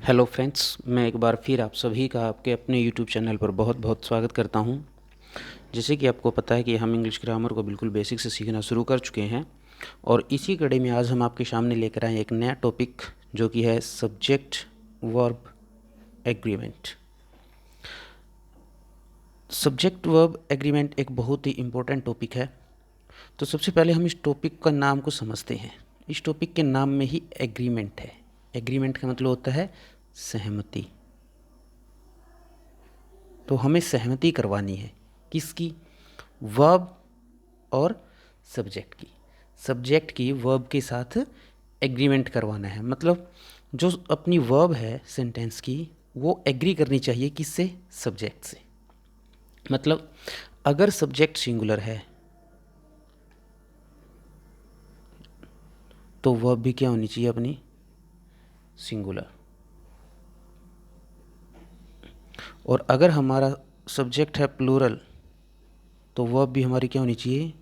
Hello friends, मैं एक बार फिर आप सभी का आपके अपने यूट्यूब चैनल पर बहुत बहुत स्वागत करता हूं। जैसे कि आपको पता है कि हम इंग्लिश ग्रामर को बिल्कुल बेसिक से सीखना शुरू कर चुके हैं और इसी कड़ी में आज हम आपके सामने लेकर आए एक नया टॉपिक जो कि है subject verb agreement. Subject verb agreement एक बहुत ही इम्पोर्टेंट टॉपिक है। तो सबसे पहले हम इस टॉपिक का नाम को समझते हैं। इस टॉपिक के नाम में ही एग्रीमेंट है। एग्रीमेंट का मतलब होता है सहमति। तो हमें सहमति करवानी है किसकी? वर्ब और सब्जेक्ट की। सब्जेक्ट की वर्ब के साथ एग्रीमेंट करवाना है। मतलब जो अपनी वर्ब है सेंटेंस की वो एग्री करनी चाहिए किससे? सब्जेक्ट से। मतलब अगर सब्जेक्ट सिंगुलर है तो वर्ब भी क्या होनी चाहिए अपनी? सिंगुलर। और अगर हमारा सब्जेक्ट है प्लूरल तो वर्ब भी हमारी क्या होनी चाहिए?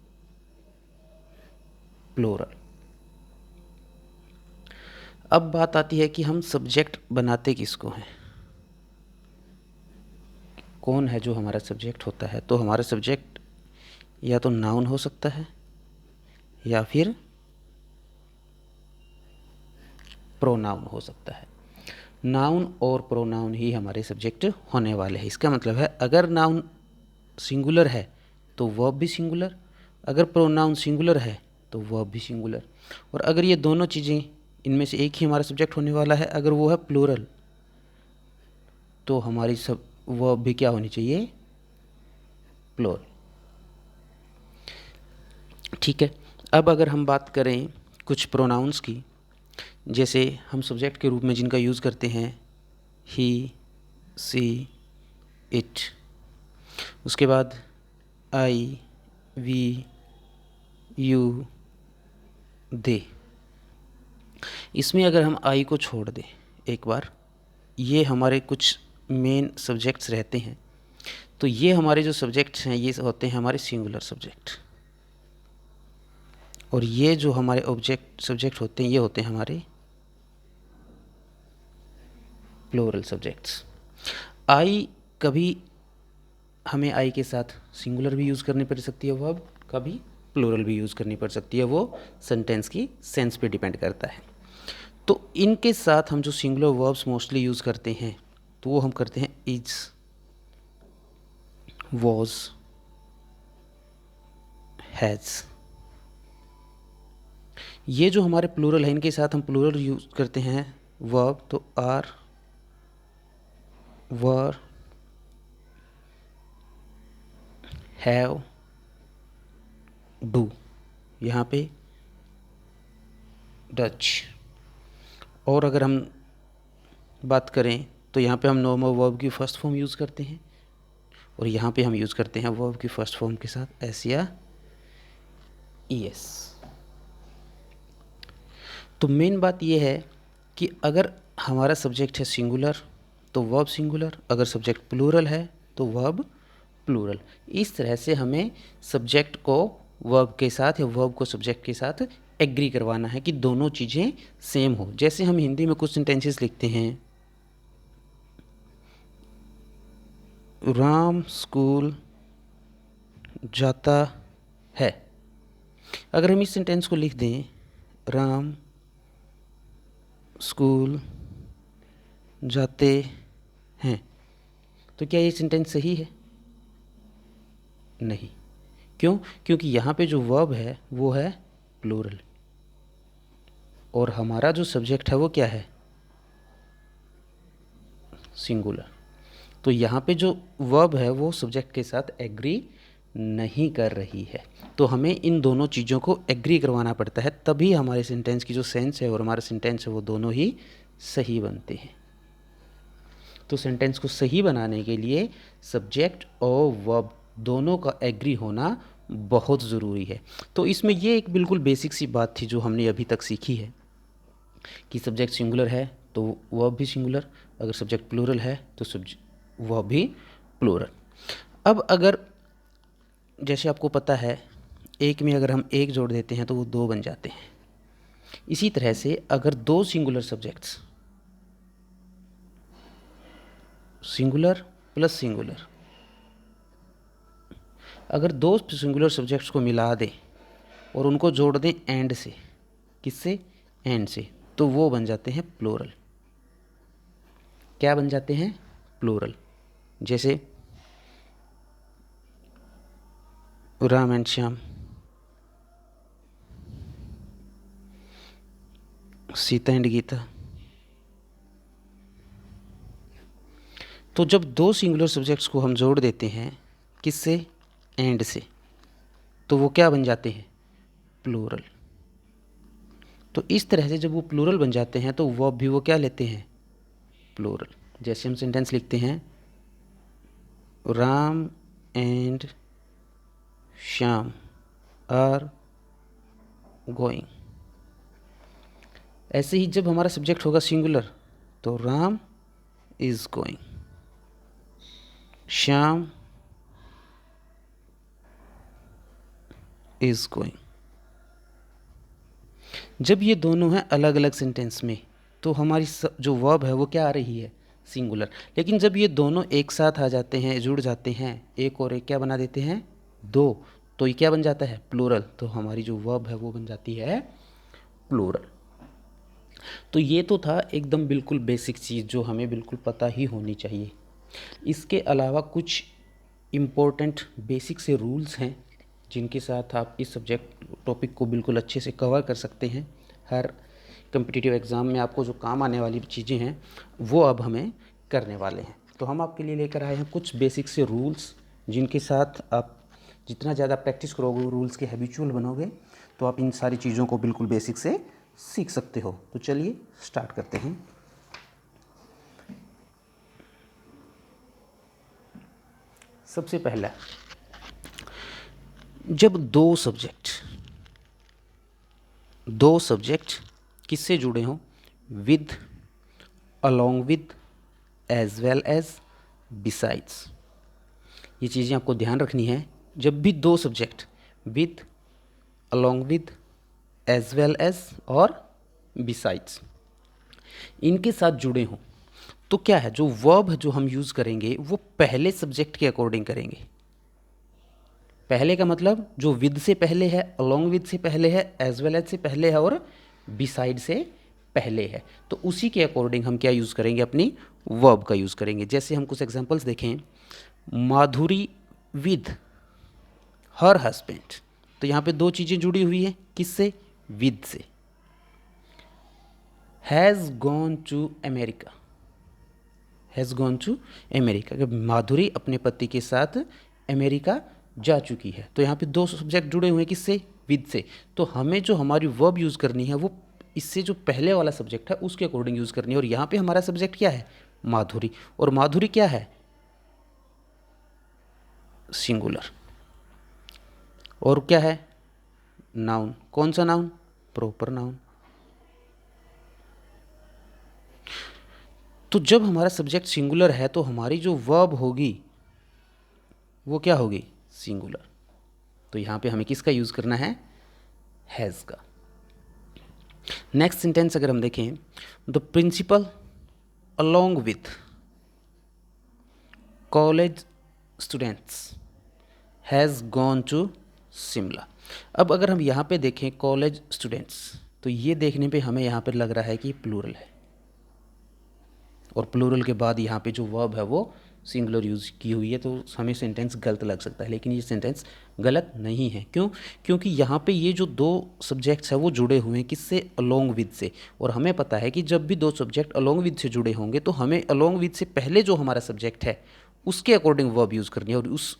प्लूरल। अब बात आती है कि हम सब्जेक्ट बनाते किसको हैं? कौन है जो हमारा सब्जेक्ट होता है? तो हमारा सब्जेक्ट या तो नाउन हो सकता है या फिर प्रोनाउन हो सकता है। नाउन और प्रोनाउन ही हमारे सब्जेक्ट होने वाले हैं। इसका मतलब है अगर नाउन सिंगुलर है तो वर्ब भी सिंगुलर, अगर प्रोनाउन सिंगुलर है तो वर्ब भी सिंगुलर। और अगर ये दोनों चीज़ें इनमें से एक ही हमारा सब्जेक्ट होने वाला है, अगर वो है प्लूरल, तो हमारी सब वर्ब भी क्या होनी चाहिए? प्लूरल। ठीक है। अब अगर हम बात करें कुछ प्रोनाउंस की, जैसे हम सब्जेक्ट के रूप में जिनका यूज़ करते हैं ही, सी, इट, उसके बाद आई, वी, यू, दे। इसमें अगर हम आई को छोड़ दें एक बार, ये हमारे कुछ मेन सब्जेक्ट्स रहते हैं। तो ये हमारे जो सब्जेक्ट्स हैं ये होते हैं हमारे सिंगुलर सब्जेक्ट, और ये जो हमारे ऑब्जेक्ट सब्जेक्ट होते हैं ये होते हैं हमारे प्लूरल सब्जेक्ट्स। आई कभी हमें आई के साथ सिंगुलर भी यूज़ करनी पड़ सकती है वर्ब, कभी प्लूरल भी यूज़ करनी पड़ सकती है। वो सेंटेंस की सेंस पे डिपेंड करता है। तो इनके साथ हम जो सिंगुलर वर्ब्स मोस्टली यूज़ करते हैं तो वो हम करते हैं इज, वॉज, हैज़। ये जो हमारे प्लूरल है इनके साथ हम प्लूरल यूज़ करते हैं वर्ब, तो आर, वर, हैव, डू, यहाँ पे डच। और अगर हम बात करें तो यहाँ पे हम नॉर्मल वर्ब की फर्स्ट फॉर्म यूज़ करते हैं, और यहाँ पे हम यूज़ करते हैं वर्ब की फर्स्ट फॉर्म के साथ एस या ईएस। तो मेन बात यह है कि अगर हमारा सब्जेक्ट है सिंगुलर तो वर्ब सिंगुलर, अगर सब्जेक्ट प्लूरल है तो वर्ब प्लूरल। इस तरह से हमें सब्जेक्ट को वर्ब के साथ या वर्ब को सब्जेक्ट के साथ एग्री करवाना है कि दोनों चीज़ें सेम हो। जैसे हम हिंदी में कुछ सेंटेंसेस लिखते हैं, राम स्कूल जाता है। अगर हम इस सेंटेंस को लिख दें राम स्कूल जाते हैं, तो क्या ये सेंटेंस सही है? नहीं। क्यों? क्योंकि यहाँ पे जो वर्ब है वो है प्लूरल और हमारा जो सब्जेक्ट है वो क्या है? सिंगुलर। तो यहाँ पे जो वर्ब है वो सब्जेक्ट के साथ एग्री नहीं कर रही है। तो हमें इन दोनों चीज़ों को एग्री करवाना पड़ता है, तभी हमारे सेंटेंस की जो सेंस है और हमारा सेंटेंस है वो दोनों ही सही बनते हैं। तो सेंटेंस को सही बनाने के लिए सब्जेक्ट और वर्ब दोनों का एग्री होना बहुत ज़रूरी है। तो इसमें ये एक बिल्कुल बेसिक सी बात थी जो हमने अभी तक सीखी है कि सब्जेक्ट सिंगुलर है तो वर्ब भी सिंगुलर, अगर सब्जेक्ट प्लूरल है तो वर्ब भी प्लूरल। अब अगर जैसे आपको पता है एक में अगर हम एक जोड़ देते हैं तो वो दो बन जाते हैं। इसी तरह से अगर दो singular subjects singular plus singular, अगर दो सिंगुलर सब्जेक्ट्स को मिला दें और उनको जोड़ दें एंड से, किससे, एंड से, तो वो बन जाते हैं प्लूरल। क्या बन जाते हैं, प्लूरल। जैसे राम एंड श्याम, सीता एंड गीता। तो जब दो सिंगुलर सब्जेक्ट्स को हम जोड़ देते हैं किससे, एंड से, तो वो क्या बन जाते हैं, प्लूरल। तो इस तरह से जब वो प्लूरल बन जाते हैं तो वर्ब भी वो क्या लेते हैं, प्लूरल। जैसे हम सेंटेंस लिखते हैं, Ram and Shyam are going. ऐसे ही जब हमारा सब्जेक्ट होगा सिंगुलर तो Ram is going, Shyam is going. जब ये दोनों हैं अलग अलग सेंटेंस में तो हमारी जो वर्ब है वो क्या आ रही है, सिंगुलर। लेकिन जब ये दोनों एक साथ आ जाते हैं, जुड़ जाते हैं, एक और एक क्या बना देते हैं, दो, तो ये क्या बन जाता है, प्लूरल। तो हमारी जो वर्ब है वो बन जाती है प्लूरल। तो ये तो था एकदम बिल्कुल बेसिक चीज़ जो हमें बिल्कुल पता ही होनी चाहिए। इसके अलावा कुछ इम्पोर्टेंट बेसिक से रूल्स हैं जिनके साथ आप इस सब्जेक्ट टॉपिक को बिल्कुल अच्छे से कवर कर सकते हैं। हर कम्पिटिटिव एग्ज़ाम में आपको जो काम आने वाली चीज़ें हैं वो अब हमें करने वाले हैं। तो हम आपके लिए लेकर आए हैं कुछ बेसिक से रूल्स जिनके साथ आप जितना ज़्यादा प्रैक्टिस करोगे, रूल्स के हैबिचुअल बनोगे, तो आप इन सारी चीज़ों को बिल्कुल बेसिक से सीख सकते हो। तो चलिए स्टार्ट करते हैं। सबसे पहला, जब दो सब्जेक्ट किससे जुड़े हों, with, along with, as well as, besides. ये चीज़ें आपको ध्यान रखनी है। जब भी दो subject with, along with, as well as और बिसाइड्स इनके साथ जुड़े हों तो क्या है, जो वर्ब जो हम यूज़ करेंगे वो पहले सब्जेक्ट के अकॉर्डिंग करेंगे। पहले का मतलब जो विद से पहले है, अलोंग विद से पहले है, एज वेल एज से पहले है और बिसाइड से पहले है, तो उसी के अकॉर्डिंग हम क्या यूज़ करेंगे, अपनी वर्ब का यूज़ करेंगे। जैसे हम कुछ एग्जांपल्स देखें, माधुरी विद हर हस्बैंड, तो यहाँ पे दो चीज़ें जुड़ी हुई हैं, किससे, विद से। Has gone to America, has gone to America, Madhuri अपने पति के साथ अमेरिका जा चुकी है, तो यहाँ पे दो सब्जेक्ट जुड़े हुए हैं, किससे, विद से। तो हमें जो हमारी वर्ब यूज़ करनी है वो इससे जो पहले वाला सब्जेक्ट है उसके अकॉर्डिंग यूज़ करनी है। और यहाँ पे हमारा सब्जेक्ट क्या है, माधुरी, और माधुरी क्या है, सिंगुलर, और क्या है, नाउन। कौन सा नाउन, प्रॉपर नाउन। तो जब हमारा सब्जेक्ट सिंगुलर है तो हमारी जो वर्ब होगी वो क्या होगी, सिंगुलर। तो यहाँ पे हमें किसका यूज़ करना है, हैज़ का। नेक्स्ट सेंटेंस अगर हम देखें, the principal along with college students has gone to Shimla. अब अगर हम यहाँ पे देखें कॉलेज स्टूडेंट्स, तो ये देखने पे हमें यहाँ पर लग रहा है कि प्लूरल है, और प्लूरल के बाद यहाँ पे जो वर्ब है वो सिंगुलर यूज़ की हुई है, तो हमें सेंटेंस गलत लग सकता है। लेकिन ये सेंटेंस गलत नहीं है। क्यों, क्योंकि यहाँ पे ये जो दो सब्जेक्ट्स हैं वो जुड़े हुए हैं, किससे, अलोंग विद से। और हमें पता है कि जब भी दो सब्जेक्ट अलोंग विद से जुड़े होंगे तो हमें अलोंग विद से पहले जो हमारा सब्जेक्ट है उसके अकॉर्डिंग वर्ब यूज़ करनी है। और उस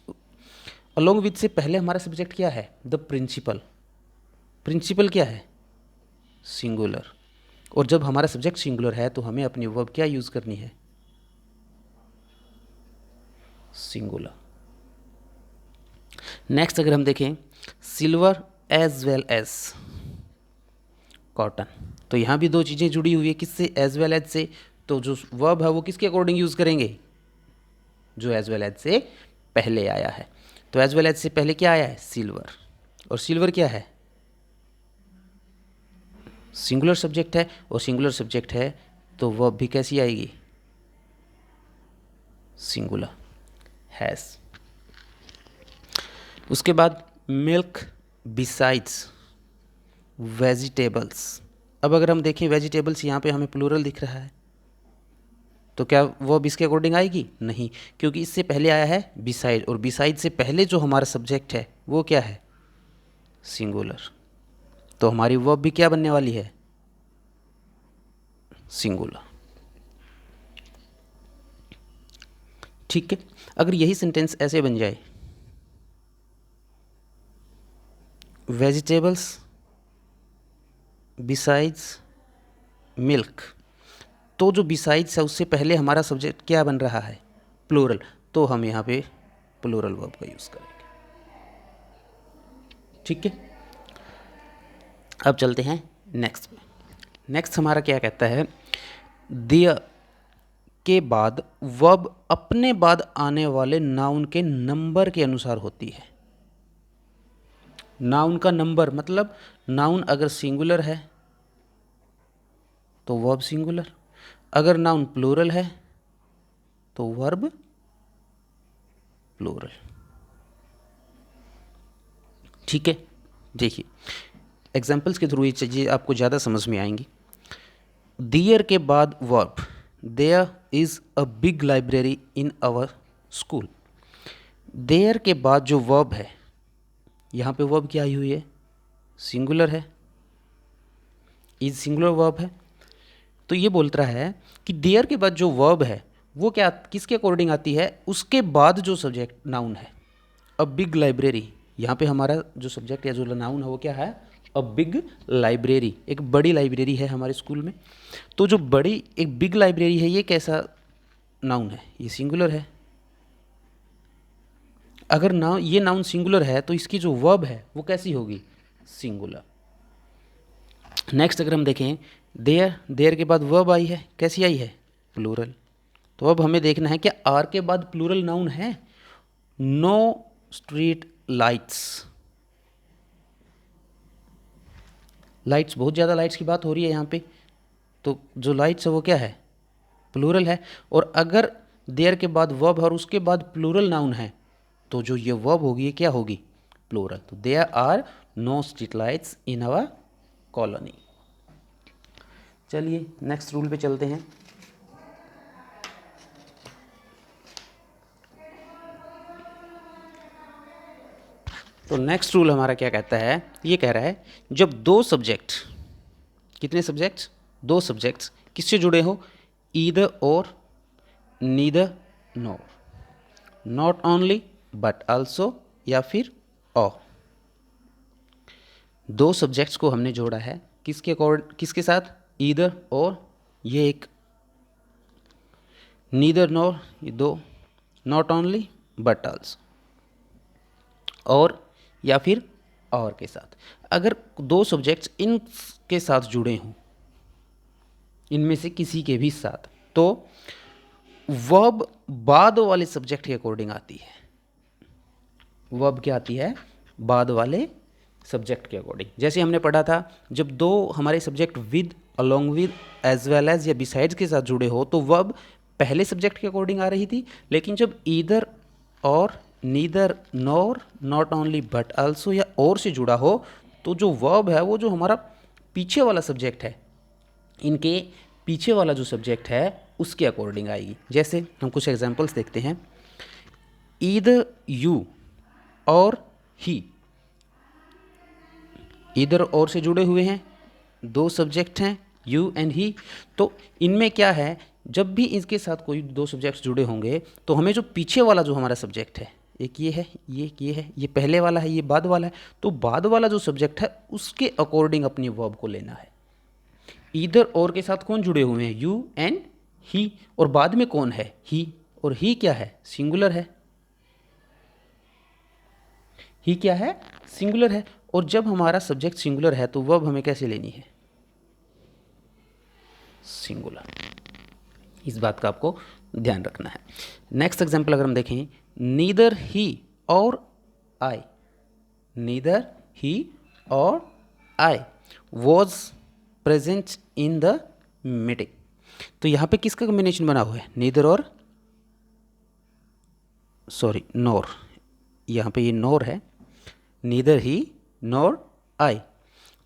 अलोंग विद से पहले हमारा सब्जेक्ट क्या है, द प्रिंसिपल। प्रिंसिपल क्या है, सिंगुलर। और जब हमारा सब्जेक्ट सिंगुलर है तो हमें अपनी वर्ब क्या यूज़ करनी है, सिंगुलर। नेक्स्ट अगर हम देखें, silver as well as cotton, तो यहाँ भी दो चीज़ें जुड़ी हुई है, किससे, एज वेल एज से। तो जो वर्ब है वो किसके अकॉर्डिंग यूज़ करेंगे, जो एज वेल एज से पहले आया है। तो एज वेल एज से पहले क्या आया है, सिल्वर, और सिल्वर क्या है, सिंगुलर सब्जेक्ट है, और सिंगुलर सब्जेक्ट है तो वर्ब भी कैसी आएगी, सिंगुलर, हैज़। उसके बाद मिल्क बिसाइड्स वेजिटेबल्स। अब अगर हम देखें वेजिटेबल्स, यहाँ पे हमें प्लूरल दिख रहा है, तो क्या वो अब इसके अकॉर्डिंग आएगी? नहीं, क्योंकि इससे पहले आया है बिसाइड, और बिसाइड से पहले जो हमारा सब्जेक्ट है वो क्या है? सिंगुलर। तो हमारी वर्ब भी क्या बनने वाली है? सिंगुलर। ठीक है, अगर यही सेंटेंस ऐसे बन जाए, वेजिटेबल्स बिसाइड्स मिल्क, तो जो बिसाइड्स है उससे पहले हमारा सब्जेक्ट क्या बन रहा है? प्लूरल। तो हम यहाँ पे प्लूरल वर्ब का यूज़ करेंगे। ठीक है, अब चलते हैं नेक्स्ट में। नेक्स्ट हमारा क्या कहता है? देयर के बाद वर्ब अपने बाद आने वाले नाउन के नंबर के अनुसार होती है। नाउन का नंबर मतलब नाउन अगर सिंगुलर है तो वर्ब सिंगुलर, अगर नाउन प्लूरल है तो वर्ब प्लूरल। ठीक है, देखिए एग्जाम्पल्स के थ्रू ये चीज़ें आपको ज़्यादा समझ में आएंगी। देयर के बाद verb, there is a big library in our school. There के बाद जो वर्ब है, यहाँ पे वर्ब क्या आई हुई है? सिंगुलर है, इज सिंगुलर वर्ब है। तो ये बोल रहा है कि देयर के बाद जो वर्ब है वो क्या किसके अकॉर्डिंग आती है? उसके बाद जो सब्जेक्ट नाउन है। अ बिग लाइब्रेरी, यहाँ पे हमारा जो सब्जेक्ट या जो नाउन है वो क्या है? अ बिग लाइब्रेरी, एक बड़ी लाइब्रेरी है हमारे स्कूल में। तो जो बड़ी एक बिग लाइब्रेरी है ये कैसा नाउन है? ये सिंगुलर है। अगर ना ये नाउन सिंगुलर है तो इसकी जो वर्ब है वो कैसी होगी? सिंगुलर। नेक्स्ट अगर हम देखें, देयर, देयर के बाद वर्ब आई है, कैसी आई है? प्लूरल। तो अब हमें देखना है क्या आर के बाद प्लूरल नाउन है? No street lights. लाइट्स, बहुत ज़्यादा लाइट्स की बात हो रही है यहाँ पे, तो जो लाइट्स है वो क्या है? प्लूरल है। और अगर देयर के बाद वर्ब और उसके बाद प्लूरल नाउन है तो जो ये वर्ब होगी ये क्या होगी? प्लूरल। तो there are no street lights in our colony. चलिए नेक्स्ट रूल पे चलते हैं। तो नेक्स्ट रूल हमारा क्या कहता है? ये कह रहा है जब दो सब्जेक्ट, कितने सब्जेक्ट्स? दो सब्जेक्ट्स किससे जुड़े हो? ईदर और, neither nor, not only but also, या फिर और। दो सब्जेक्ट्स को हमने जोड़ा है किसके साथ? ईदर और, ये एक नीदर नॉर, ये दो, नॉट ओनली बट आल्सो, और या फिर और के साथ। अगर दो सब्जेक्ट्स इन के साथ जुड़े हों, इनमें से किसी के भी साथ, तो वर्ब बाद वाले सब्जेक्ट के अकॉर्डिंग आती है। वर्ब क्या आती है? बाद वाले सब्जेक्ट के अकॉर्डिंग। जैसे हमने पढ़ा था जब दो हमारे subject with, along with, as well as या बिसाइड्स के साथ जुड़े हो तो वर्ब पहले सब्जेक्ट के अकॉर्डिंग आ रही थी, लेकिन जब ईदर और, neither nor, not only but also या और से जुड़ा हो तो जो वर्ब है वो जो हमारा पीछे वाला सब्जेक्ट है, इनके पीछे वाला जो सब्जेक्ट है उसके अकॉर्डिंग आएगी। जैसे हम कुछ एग्जांपल्स देखते हैं। ईदर यू और ही, ईदर और से जुड़े हुए हैं, दो सब्जेक्ट हैं यू एंड ही। तो इनमें क्या है, जब भी इसके साथ कोई दो सब्जेक्ट्स जुड़े होंगे तो हमें जो पीछे वाला जो हमारा सब्जेक्ट है, एक ये है, ये है, ये पहले वाला है, ये बाद वाला है, तो बाद वाला जो सब्जेक्ट है उसके अकॉर्डिंग अपनी वर्ब को लेना है। ईदर और के साथ कौन जुड़े हुए हैं? You and he. और बाद में कौन है? ही। और ही क्या है? सिंगुलर है। ही क्या है? सिंगुलर है। और जब हमारा सब्जेक्ट सिंगुलर है तो वर्ब हमें कैसे लेनी है? सिंगुलर। इस बात का आपको ध्यान रखना है। नेक्स्ट एग्जांपल अगर हम देखें, नीदर ही और आई, नीदर ही और I was present in the meeting. तो यहाँ पे किसका कॉम्बिनेशन बना हुआ है? नीदर और सॉरी नॉर, यहाँ पे ये नॉर है, नीदर ही नॉर आई।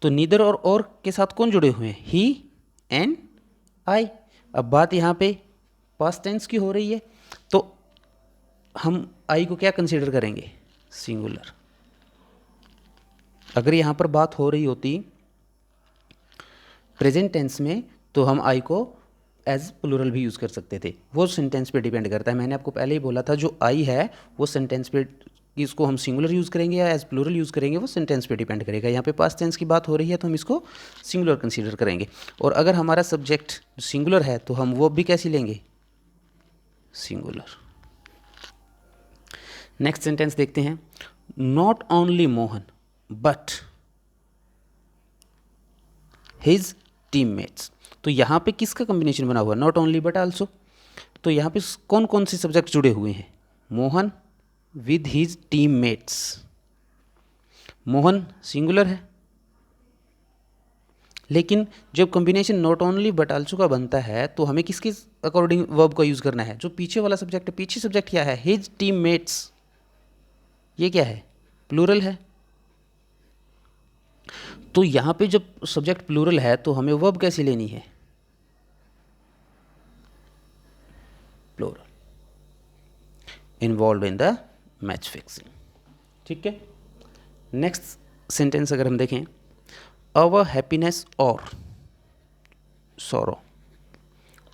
तो नीदर और के साथ कौन जुड़े हुए हैं? ही एंड आई। अब बात यहाँ पे पास्ट टेंस की हो रही है, तो हम आई को क्या कंसीडर करेंगे? सिंगुलर। अगर यहाँ पर बात हो रही होती प्रेजेंट टेंस में तो हम आई को एज प्लूरल भी यूज़ कर सकते थे। वो सेंटेंस पे डिपेंड करता है। मैंने आपको पहले ही बोला था, जो आई है वो सेंटेंस पे, इसको हम सिंगुलर यूज़ करेंगे या एज प्लूरल यूज़ करेंगे वो सेंटेंस पे डिपेंड करेगा। यहाँ पे पास्ट टेंस की बात हो रही है तो हम इसको सिंगुलर कंसीडर करेंगे। और अगर हमारा सब्जेक्ट सिंगुलर है तो हम वो भी कैसी लेंगे? सिंगुलर। नेक्स्ट सेंटेंस देखते हैं। Not only Mohan but his teammates. तो यहाँ पे किसका कॉम्बिनेशन बना हुआ है? Not only but also. तो यहाँ पे कौन कौन से सब्जेक्ट जुड़े हुए हैं? Mohan with his teammates. Mohan singular है, लेकिन जब combination not only but also का बनता है तो हमें किसके अकॉर्डिंग वर्ब का यूज़ करना है? जो पीछे वाला सब्जेक्ट है। पीछे सब्जेक्ट क्या है? His teammates. ये क्या है? प्लूरल है। तो यहाँ पे जब सब्जेक्ट प्लूरल है तो हमें वर्ब कैसी लेनी है? Plural, involve in the match fixing. ठीक है। नेक्स्ट सेंटेंस अगर हम देखें, अवर हैप्पीनेस और सॉरो।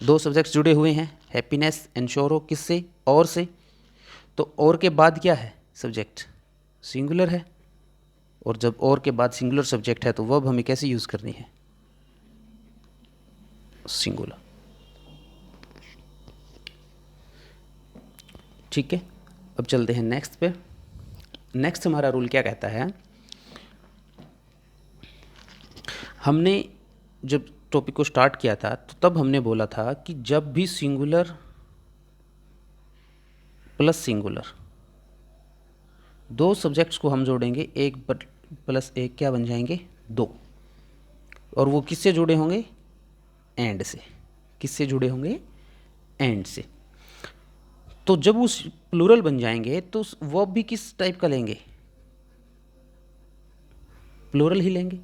दो सब्जेक्ट्स जुड़े हुए हैं, हैप्पीनेस एंड सॉरो। किससे? और से। तो और के बाद क्या है? सब्जेक्ट सिंगुलर है। और जब और के बाद सिंगुलर सब्जेक्ट है तो वर्ब हमें कैसे यूज़ करनी है? सिंगुलर। ठीक है। अब चलते हैं नेक्स्ट पे। नेक्स्ट हमारा रूल क्या कहता है? हमने जब टॉपिक को स्टार्ट किया था तो तब हमने बोला था कि जब भी सिंगुलर प्लस सिंगुलर दो सब्जेक्ट्स को हम जोड़ेंगे, एक प्लस एक क्या बन जाएंगे? दो। और वो किससे जुड़े होंगे? एंड से। किससे जुड़े होंगे? एंड से। तो जब वो प्लूरल बन जाएंगे तो वर्ब भी किस टाइप का लेंगे? प्लूरल ही लेंगे।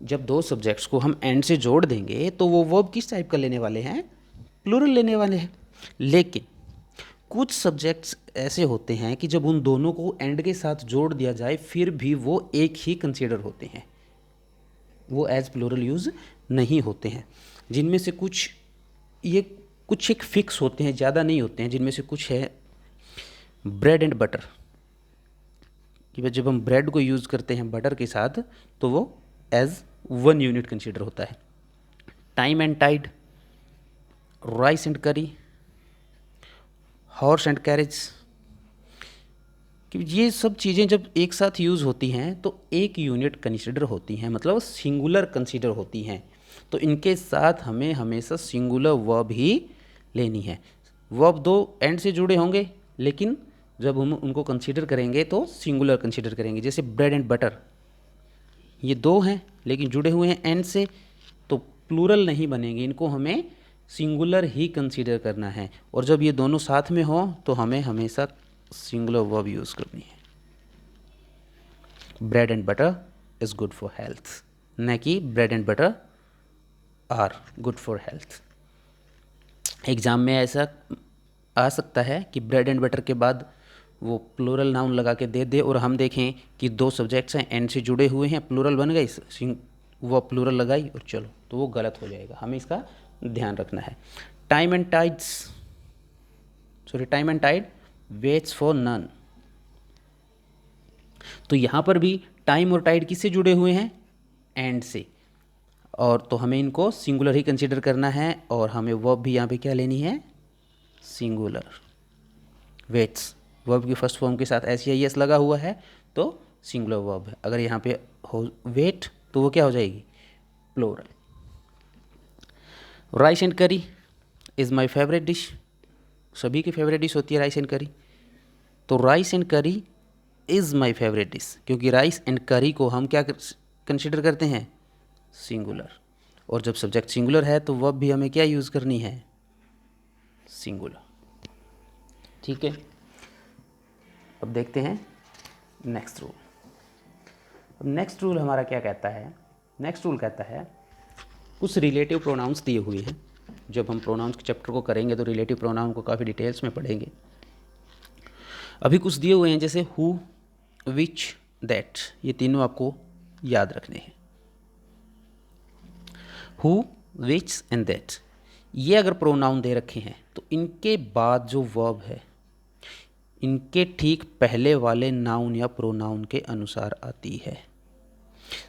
जब दो सब्जेक्ट्स को हम एंड से जोड़ देंगे तो वो वर्ब किस टाइप का लेने वाले हैं? प्लूरल लेने वाले हैं। लेकिन कुछ सब्जेक्ट्स ऐसे होते हैं कि जब उन दोनों को एंड के साथ जोड़ दिया जाए फिर भी वो एक ही कंसीडर होते हैं, वो एज प्लूरल यूज़ नहीं होते हैं। जिनमें से कुछ ये कुछ एक फिक्स होते हैं, ज़्यादा नहीं होते हैं। जिनमें से कुछ है ब्रेड एंड बटर, कि जब हम ब्रेड को यूज़ करते हैं बटर के साथ तो वो एज वन यूनिट कंसीडर होता है। Time and tide, rice and curry, horse and carriage, कि ये सब चीज़ें जब एक साथ यूज़ होती हैं तो एक यूनिट कंसीडर होती हैं, मतलब सिंगुलर कंसीडर होती हैं। तो इनके साथ हमें हमेशा सिंगुलर वर्ब ही लेनी है। वर्ब दो एंड से जुड़े होंगे, लेकिन जब हम उनको कंसीडर करेंगे तो सिंगुलर कंसीडर करेंगे। जैसे ब्रेड एंड बटर, ये दो हैं लेकिन जुड़े हुए हैं एंड से, तो प्लूरल नहीं बनेंगे। इनको हमें सिंगुलर ही कंसीडर करना है। और जब ये दोनों साथ में हो तो हमें हमेशा सिंगुलर वर्ब यूज़ करनी है। Bread and butter is good for health, न कि bread and butter are good for health. Exam में ऐसा आ सकता है कि ब्रेड एंड बटर के बाद वो प्लूरल नाउन लगा के दे दे और हम देखें कि दो सब्जेक्ट्स हैं एंड से जुड़े हुए हैं, प्लूरल बन गई, वो प्लूरल लगाई और चलो, तो वो गलत हो जाएगा। हमें इसका ध्यान रखना है। Time and tide waits for none. तो यहाँ पर भी टाइम और टाइड किससे जुड़े हुए हैं? एंड से। और तो हमें इनको सिंगुलर ही कंसीडर करना है और हमें वर्ब भी यहाँ पे क्या लेनी है? सिंगुलर। वेट्स वर्ब की फर्स्ट फॉर्म के साथ SEIS लगा हुआ है तो सिंगुलर वर्ब है। अगर यहाँ पे हो वेट तो वो क्या हो जाएगी? प्लूरल। राइस एंड करी इज़ माई फेवरेट डिश। सभी की फेवरेट डिश होती है राइस एंड करी, तो राइस एंड करी इज़ माई फेवरेट डिश, क्योंकि राइस एंड करी को हम क्या कंसिडर करते हैं? सिंगुलर। और जब सब्जेक्ट सिंगुलर है तो वर्ब भी हमें क्या यूज़ करनी है? सिंगुलर। ठीक है, अब देखते हैं नेक्स्ट रूल। अब नेक्स्ट रूल हमारा क्या कहता है? नेक्स्ट रूल कहता है कुछ रिलेटिव प्रोनाउंस दिए हुए हैं। जब हम प्रोनाउंस के चैप्टर को करेंगे तो रिलेटिव प्रोनाउन को काफ़ी डिटेल्स में पढ़ेंगे। अभी कुछ दिए हुए हैं जैसे हु, विच, दैट, ये तीनों आपको याद रखने हैं। हु, विच एंड दैट, ये अगर प्रोनाउन दे रखे हैं तो इनके बाद जो वर्ब है इनके ठीक पहले वाले नाउन या प्रोनाउन के अनुसार आती है।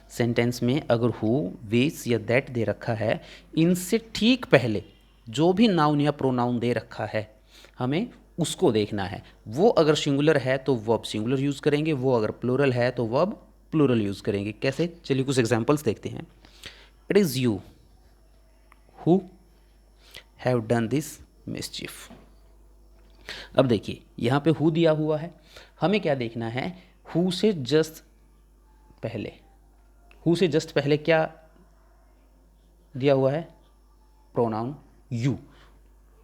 सेंटेंस में अगर हु, विच या दैट दे रखा है, इनसे ठीक पहले जो भी नाउन या प्रोनाउन दे रखा है हमें उसको देखना है। वो अगर सिंगुलर है तो वर्ब सिंगुलर यूज़ करेंगे, वो अगर प्लूरल है तो वर्ब प्लूरल यूज़ करेंगे। कैसे? चलिए कुछ एग्जांपल्स देखते हैं। It is you who have done this mischief. अब देखिए यहाँ पे हु दिया हुआ है, हमें क्या देखना है? हु से जस्ट पहले, हु से जस्ट पहले क्या दिया हुआ है? प्रोनाउन यू,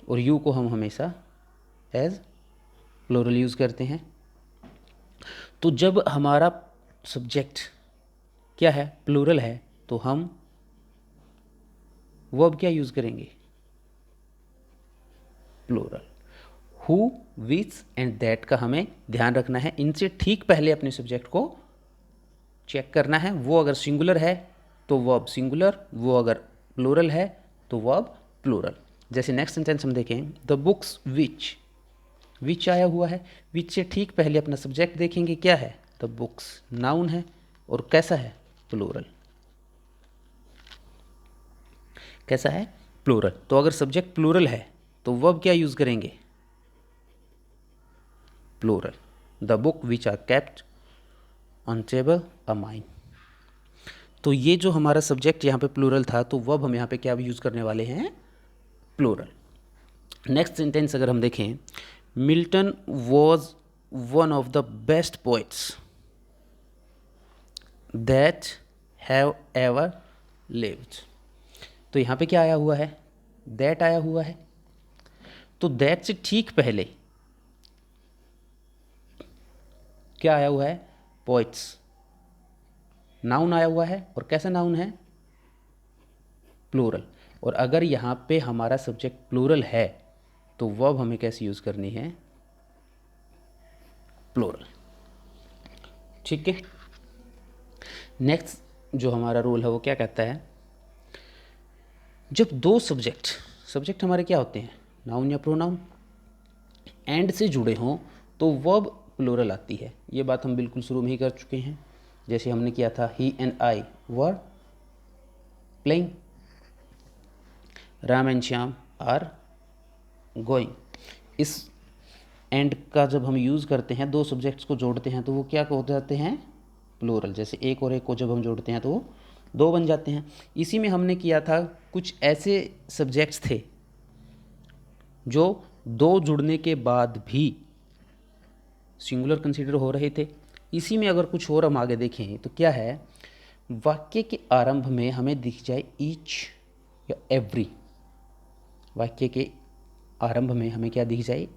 और यू को हम हमेशा एज प्लूरल यूज़ करते हैं। तो जब हमारा सब्जेक्ट क्या है? प्लूरल है, तो हम वर्ब क्या यूज़ करेंगे? Plural. Who, which and that का हमें ध्यान रखना है। इनसे ठीक पहले अपने सब्जेक्ट को चेक करना है। वो अगर सिंगुलर है तो वर्ब सिंगुलर, वो अगर प्लूरल है तो वर्ब प्लूरल। जैसे नेक्स्ट सेंटेंस हम देखें, द बुक्स विच, विच आया हुआ है, विच से ठीक पहले अपना सब्जेक्ट देखेंगे क्या है? द बुक्स, नाउन है और कैसा है? प्लूरल। कैसा है? प्लूरल। तो अगर सब्जेक्ट प्लूरल है तो वर्ब क्या यूज़ करेंगे? Plural. The book which are kept on table a mine. तो ये जो हमारा सब्जेक्ट यहाँ पे प्लूरल था, तो वर्ब हम यहाँ पे क्या यूज़ करने वाले हैं? प्लूरल। नेक्स्ट सेंटेंस अगर हम देखें, Milton was one of the best poets that have ever lived. तो यहाँ पे क्या आया हुआ है? दैट आया हुआ है। तो दैट से ठीक पहले क्या आया हुआ है? पोइट्स, नाउन आया हुआ है, और कैसा नाउन है? प्लूरल। और अगर यहाँ पे हमारा सब्जेक्ट प्लूरल है तो वर्ब हमें कैसे यूज़ करनी है? प्लूरल। ठीक है। नेक्स्ट जो हमारा रूल है वो क्या कहता है? जब दो सब्जेक्ट हमारे क्या होते हैं? नाउन या प्रोनाउन, एंड से जुड़े हों तो वर्ब प्लूरल आती है। ये बात हम बिल्कुल शुरू में ही कर चुके हैं, जैसे हमने किया था ही and I were playing, Ram and Shyam are going. इस एंड का जब हम यूज़ करते हैं, दो सब्जेक्ट्स को जोड़ते हैं तो वो क्या हो जाते हैं? प्लूरल। जैसे एक और एक को जब हम जोड़ते हैं तो वो दो बन जाते हैं। इसी में हमने किया था, कुछ ऐसे सब्जेक्ट्स थे जो दो जुड़ने के बाद भी सिंगुलर कंसीडर हो रहे थे। इसी में अगर कुछ और हम आगे देखें तो क्या है? वाक्य के आरंभ में हमें दिख जाए ईच या एवरी। वाक्य के आरंभ में हमें क्या दिख जाए?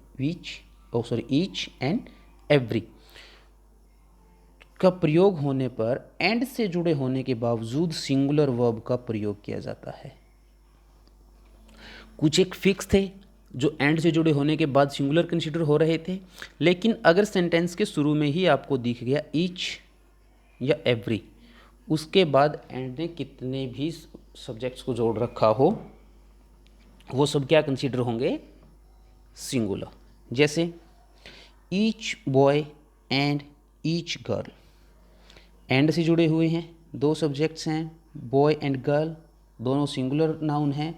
ईच एंड एवरी का प्रयोग होने पर एंड से जुड़े होने के बावजूद सिंगुलर वर्ब का प्रयोग किया जाता है। कुछ एक फिक्स थे जो एंड से जुड़े होने के बाद सिंगुलर कंसीडर हो रहे थे, लेकिन अगर सेंटेंस के शुरू में ही आपको दिख गया ईच या एवरी, उसके बाद एंड ने कितने भी सब्जेक्ट्स को जोड़ रखा हो वो सब क्या कंसीडर होंगे? सिंगुलर। जैसे each boy and each girl, and से जुड़े हुए हैं, दो सब्जेक्ट्स हैं, बॉय एंड गर्ल, दोनों सिंगुलर नाउन हैं,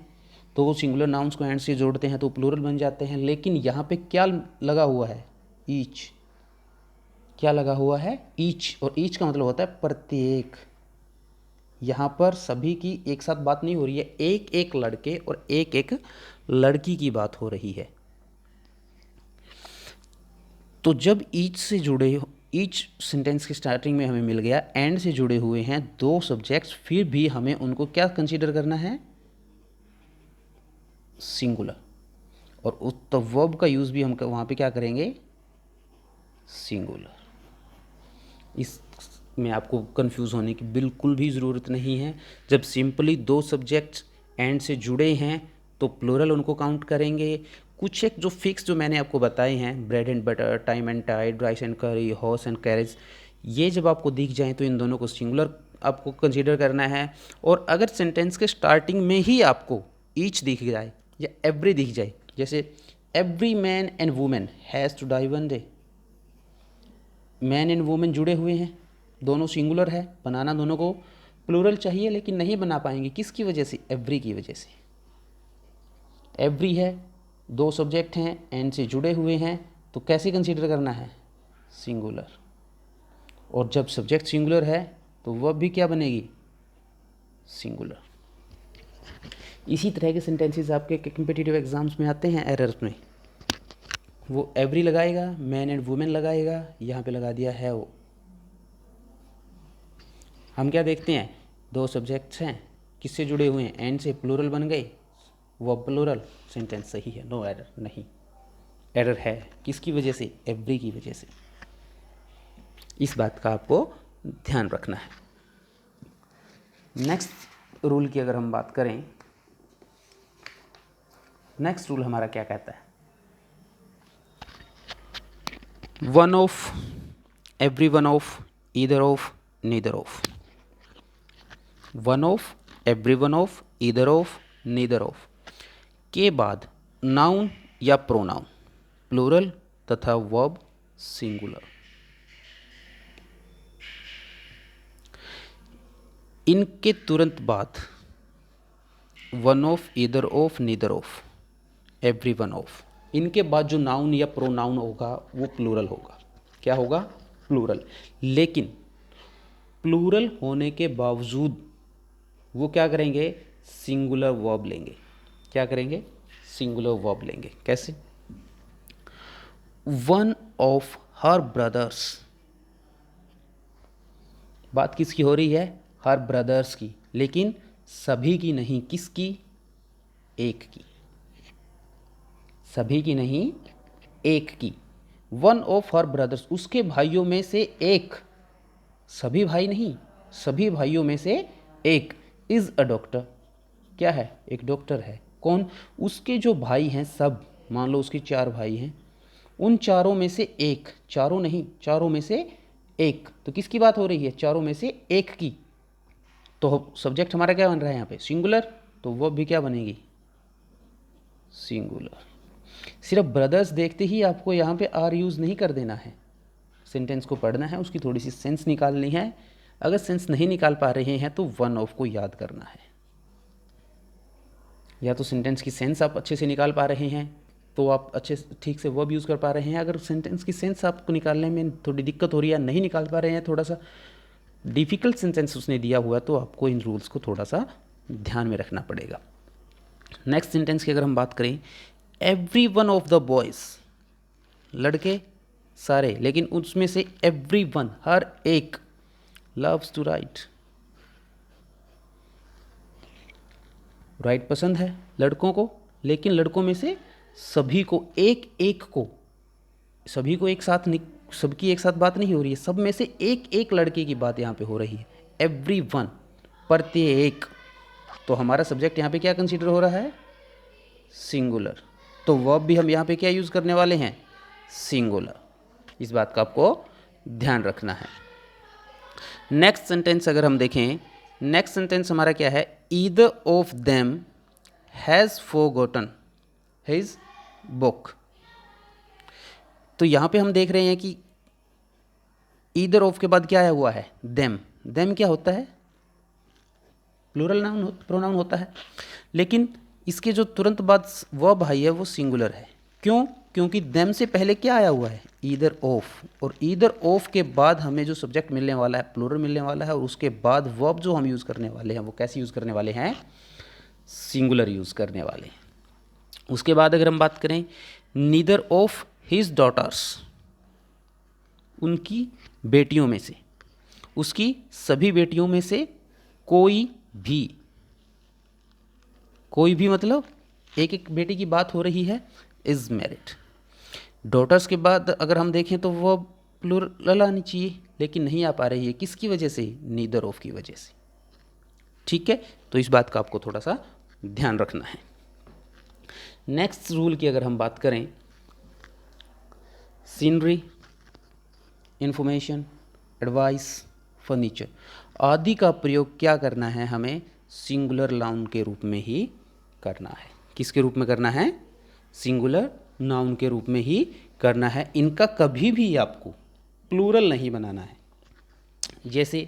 तो वो सिंगुलर नाउन्स को एंड से जोड़ते हैं तो प्लूरल बन जाते हैं। लेकिन यहाँ पे क्या लगा हुआ है? ईच। क्या लगा हुआ है? ईच। और ईच का मतलब होता है प्रत्येक। यहाँ पर सभी की एक साथ बात नहीं हो रही है, एक एक लड़के और एक एक लड़की की बात हो रही है। तो जब ईच से जुड़े, ईच सेंटेंस की स्टार्टिंग में हमें मिल गया, एंड से जुड़े हुए हैं दो सब्जेक्ट्स, फिर भी हमें उनको क्या कंसीडर करना है? सिंगुलर। और उस तो वर्ब का यूज़ भी हम वहाँ पे क्या करेंगे, सिंगुलर। इस में आपको कंफ्यूज होने की बिल्कुल भी ज़रूरत नहीं है। जब सिंपली दो सब्जेक्ट्स एंड से जुड़े हैं तो प्लूरल उनको काउंट करेंगे। कुछ एक जो फिक्स जो मैंने आपको बताए हैं, bread and butter, time and tide, rice and curry, horse and carriage, ये जब आपको दिख जाएं तो इन दोनों को सिंगुलर आपको कंसीडर करना है। और अगर सेंटेंस के स्टार्टिंग में ही आपको ईच दिख जाए या एवरी दिख जाए, जैसे every man and women has to die one day, man and women जुड़े हुए हैं, दोनों सिंगुलर है, बनाना दोनों को प्लूरल चाहिए लेकिन नहीं बना पाएंगे। किसकी वजह से, एवरी की वजह से। एवरी है, दो सब्जेक्ट हैं, एंड से जुड़े हुए हैं, तो कैसे कंसीडर करना है, सिंगुलर। और जब सब्जेक्ट सिंगुलर है तो वह भी क्या बनेगी, सिंगुलर। इसी तरह के सेंटेंसेस आपके कॉम्पिटिटिव एग्जाम्स में आते हैं एरर्स में। वो एवरी लगाएगा, मैन एंड वुमेन लगाएगा, यहाँ पे लगा दिया है वो। हम क्या देखते हैं, दो सब्जेक्ट्स हैं, किससे जुड़े हुए हैं, एंड से, प्लूरल बन गए, वो प्लूरल, सेंटेंस सही है, नो एरर। नहीं, एरर है, किसकी वजह से, एवरी की वजह से। इस बात का आपको ध्यान रखना है। नेक्स्ट रूल की अगर हम बात करें, नेक्स्ट रूल हमारा क्या कहता है, one of, every one of, either of, neither of. One of, every one of, either of, neither of के बाद नाउन या प्रोनाउन प्लूरल तथा वर्ब सिंगुलर। इनके तुरंत बाद one of, either of, neither of, every one of, इनके बाद जो नाउन या प्रोनाउन होगा वो प्लूरल होगा। क्या होगा, प्लूरल। लेकिन प्लूरल होने के बावजूद वो क्या करेंगे, सिंगुलर वर्ब लेंगे। क्या करेंगे, सिंगुलर वर्ब लेंगे। कैसे, वन ऑफ हर ब्रदर्स, बात किसकी हो रही है, हर ब्रदर्स की, लेकिन सभी की नहीं, किसकी, एक की, सभी की नहीं, एक की। वन ऑफ हर ब्रदर्स, उसके भाइयों में से एक, सभी भाई नहीं, सभी भाइयों में से एक, इज़ अ डॉक्टर, क्या है, एक डॉक्टर है। कौन, उसके जो भाई हैं सब, मान लो उसके 4 भाई हैं, उन चारों में से एक, चारों नहीं, चारों में से एक, तो किसकी बात हो रही है, चारों में से एक की। तो सब्जेक्ट हमारा क्या बन रहा है यहाँ पे, सिंगुलर, तो वो भी क्या बनेगी, सिंगुलर। सिर्फ ब्रदर्स देखते ही आपको यहाँ पे आर यूज़ नहीं कर देना है, सेंटेंस को पढ़ना है, उसकी थोड़ी सी सेंस निकालनी है। अगर सेंस नहीं निकाल पा रहे हैं तो वन ऑफ को याद करना है। या तो सेंटेंस की सेंस आप अच्छे से निकाल पा रहे हैं तो आप अच्छे ठीक से वर्ब यूज़ कर पा रहे हैं। अगर सेंटेंस की सेंस आपको निकालने में थोड़ी दिक्कत हो रही है, नहीं निकाल पा रहे हैं, थोड़ा सा डिफ़िकल्ट सेंटेंस उसने दिया हुआ, तो आपको इन रूल्स को थोड़ा सा ध्यान में रखना पड़ेगा। नेक्स्ट सेंटेंस की अगर हम बात करें, every one of the boys, लड़के सारे, लेकिन उसमें से एवरी वन, हर एक, लव्स टू राइट, राइट पसंद है लड़कों को, लेकिन लड़कों में से सभी को, एक एक को, सभी को एक साथ, सबकी एक साथ बात नहीं हो रही है, सब में से एक एक लड़के की बात यहाँ पे हो रही है। एवरी वन, प्रत्येक, तो हमारा सब्जेक्ट यहाँ पे क्या कंसीडर हो रहा है, सिंगुलर। तो वर्ब भी हम यहाँ पे क्या यूज़ करने वाले हैं, सिंगुलर। इस बात का आपको ध्यान रखना है। नेक्स्ट सेंटेंस अगर हम देखें, नेक्स्ट सेंटेंस हमारा क्या है, either of them has forgotten his book. तो यहाँ पे हम देख रहे हैं कि ईदर ऑफ के बाद क्या आया हुआ है, देम। देम क्या होता है, प्लूरल नाउन, प्रोनाउन होता है, लेकिन इसके जो तुरंत बाद वर्ब आई है वो सिंगुलर है। क्यों, क्योंकि देम से पहले क्या आया हुआ है, ईदर ऑफ, और ईदर ऑफ के बाद हमें जो सब्जेक्ट मिलने वाला है प्लूरल मिलने वाला है, और उसके बाद वर्ब जो हम यूज़ करने वाले हैं वो कैसे यूज़ करने वाले हैं, सिंगुलर यूज़ करने वाले हैं। उसके बाद अगर हम बात करें, नीदर ऑफ हिज डॉटर्स, उनकी बेटियों में से, उसकी सभी बेटियों में से कोई भी, कोई भी मतलब एक एक बेटी की बात हो रही है, इज़ मैरिड। डॉटर्स के बाद अगर हम देखें तो वो प्लूरल आनी चाहिए, लेकिन नहीं आ पा रही है। किसकी वजह से? नीदर ऑफ की वजह से। ठीक है, तो इस बात का आपको थोड़ा सा ध्यान रखना है। नेक्स्ट रूल की अगर हम बात करें, सीनरी, इंफॉर्मेशन, एडवाइस, फर्नीचर आदि का प्रयोग क्या करना है? हमें सिंगुलर नाउन के रूप में ही करना है। किसके रूप में करना है? सिंगुलर नाउन के रूप में ही करना है। इनका कभी भी आपको प्लूरल नहीं बनाना है। जैसे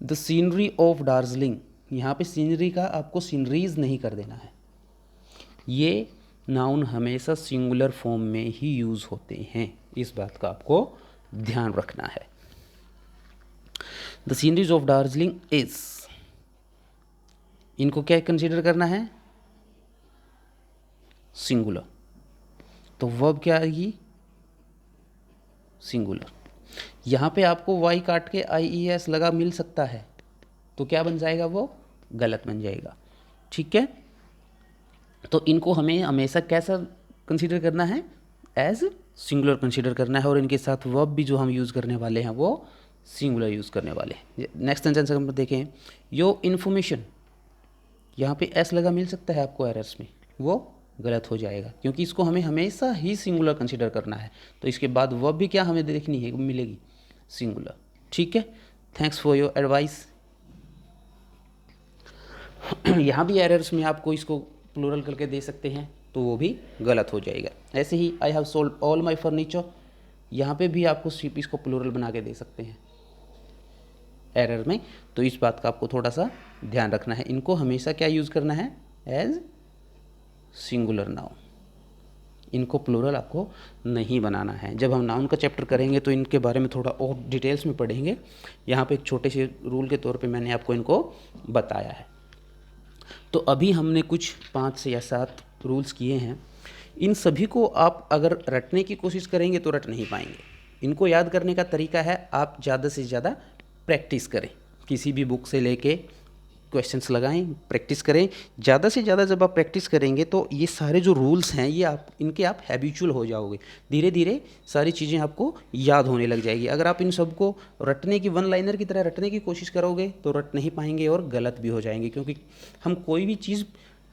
द सीनरी ऑफ दार्जिलिंग, यहाँ पे सीनरी का आपको सीनरीज नहीं कर देना है। ये नाउन हमेशा सिंगुलर फॉर्म में ही यूज़ होते हैं, इस बात का आपको ध्यान रखना है। The sceneries of Darjeeling is, इनको क्या कंसीडर करना है? सिंगुलर। तो वर्ब क्या आएगी? सिंगुलर। यहाँ पे आपको वाई काट के IES लगा मिल सकता है, तो क्या बन जाएगा? वो गलत बन जाएगा। ठीक है, तो इनको हमें हमेशा कैसा कंसीडर करना है? एज सिंगुलर कंसीडर करना है, और इनके साथ वर्ब भी जो हम यूज़ करने वाले हैं वो सिंगुलर यूज़ करने वाले हैं। नेक्स्ट सेंटेंस हम देखें, यो इन्फॉर्मेशन, यहाँ पे एस लगा मिल सकता है आपको एरर्स में, वो गलत हो जाएगा, क्योंकि इसको हमें हमेशा ही सिंगुलर कंसीडर करना है। तो इसके बाद वर्ब भी क्या हमें देखनी है? मिलेगी सिंगुलर। ठीक है, थैंक्स फॉर योर एडवाइस। यहाँ भी एरर्स में आपको इसको प्लूरल करके दे सकते हैं, तो वो भी गलत हो जाएगा। ऐसे ही I have sold all my furniture, यहाँ पे भी आपको सिर्फ इसको प्लूरल बना के दे सकते हैं एरर में। तो इस बात का आपको थोड़ा सा ध्यान रखना है। इनको हमेशा क्या यूज़ करना है? As singular noun. इनको प्लूरल आपको नहीं बनाना है। जब हम नाउन का चैप्टर करेंगे तो इनके बारे में थोड़ा और डिटेल्स में पढ़ेंगे। यहाँ पे एक छोटे से रूल के तौर पे मैंने आपको इनको बताया है। तो अभी हमने कुछ 5 से या 7 रूल्स किए हैं। इन सभी को आप अगर रटने की कोशिश करेंगे तो रट नहीं पाएंगे। इनको याद करने का तरीका है, आप ज़्यादा से ज़्यादा प्रैक्टिस करें। किसी भी बुक से लेके क्वेश्चंस लगाएं, प्रैक्टिस करें। ज़्यादा से ज़्यादा जब आप प्रैक्टिस करेंगे तो ये सारे जो रूल्स हैं ये इनके आप हैबिचुअल हो जाओगे। धीरे धीरे सारी चीज़ें आपको याद होने लग जाएगी। अगर आप इन सबको रटने की वन लाइनर की तरह रटने की कोशिश करोगे तो रट नहीं पाएंगे और गलत भी हो जाएंगे, क्योंकि हम कोई भी चीज़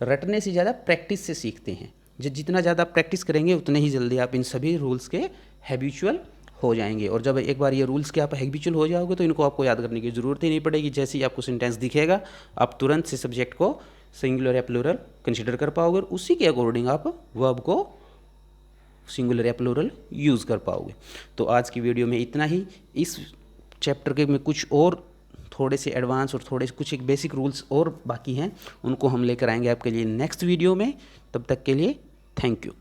रटने से ज़्यादा प्रैक्टिस से सीखते हैं। जितना ज़्यादा प्रैक्टिस करेंगे उतने ही जल्दी आप इन सभी रूल्स के हैबिचुअल हो जाएंगे। और जब एक बार ये रूल्स के आप हैबिचुअल हो जाओगे तो इनको आपको याद करने की ज़रूरत ही नहीं पड़ेगी। जैसे ही आपको सेंटेंस दिखेगा आप तुरंत से सब्जेक्ट को सिंगुलर या प्लूरल कंसीडर कर पाओगे, और उसी के अकॉर्डिंग आप वर्ब को सिंगुलर या प्लूरल यूज़ कर पाओगे। तो आज की वीडियो में इतना ही। इस चैप्टर के में कुछ और थोड़े से एडवांस और थोड़े से कुछ एक बेसिक रूल्स और बाकी हैं, उनको हम लेकर आएंगे आपके लिए नेक्स्ट वीडियो में। तब तक के लिए थैंक यू।